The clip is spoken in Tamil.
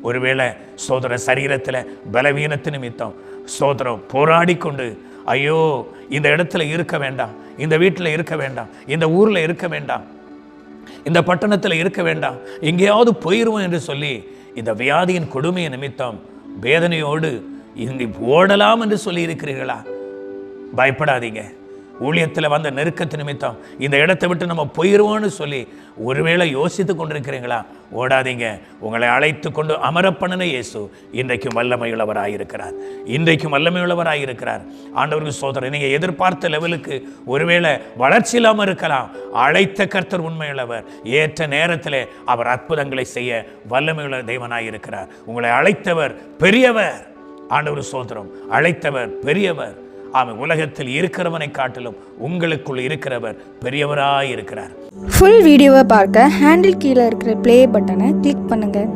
ஒருவேளை சோதர சரீரத்தில் பலவீனத்து நிமித்தம் சோதரம் போராடி கொண்டு, ஐயோ இந்த இடத்துல இருக்க வேண்டாம், இந்த வீட்டில் இருக்க வேண்டாம், இந்த ஊரில் இருக்க வேண்டாம், இந்த பட்டணத்தில் இருக்க வேண்டாம், எங்கேயாவது போயிடுவோம் என்று சொல்லி இந்த வியாதியின் கொடுமையை நிமித்தம் வேதனையோடு இங்கு ஓடலாம் என்று சொல்லி இருக்கிறீர்களா? பயப்படாதீங்க. ஊழியத்தில் வந்த நெருக்கத்து நிமித்தம் இந்த இடத்தை விட்டு நம்ம போயிடுவோம்னு சொல்லி ஒருவேளை யோசித்து கொண்டிருக்கிறீங்களா? ஓடாதீங்க. உங்களை அழைத்து கொண்டு அமரப்பண்ணன இயேசு இன்றைக்கும் வல்லமையுள்ளவராயிருக்கிறார். இன்றைக்கும் வல்லமையுள்ளவராயிருக்கிறார். ஆண்டவருக்கு சோதரர், நீங்கள் எதிர்பார்த்த லெவலுக்கு ஒருவேளை வளர்ச்சி இல்லாமல் இருக்கலாம். அழைத்த கர்த்தர் உண்மையுள்ளவர். ஏற்ற நேரத்தில் அவர் அற்புதங்களை செய்ய வல்லமையுள்ள தேவனாயிருக்கிறார். உங்களை அழைத்தவர் பெரியவர். ஆண்டவர் சோதரம், அழைத்தவர் பெரியவர். ஆமாம், உலகத்தில் இருக்கிறவனை காட்டிலும் உங்களுக்குள் இருக்கிறவர் பெரியவராய் இருக்கிறார். ஃபுல் வீடியோவை பார்க்க ஹேண்டில் கீழே இருக்கிற ப்ளே பட்டனை கிளிக் பண்ணுங்கள்.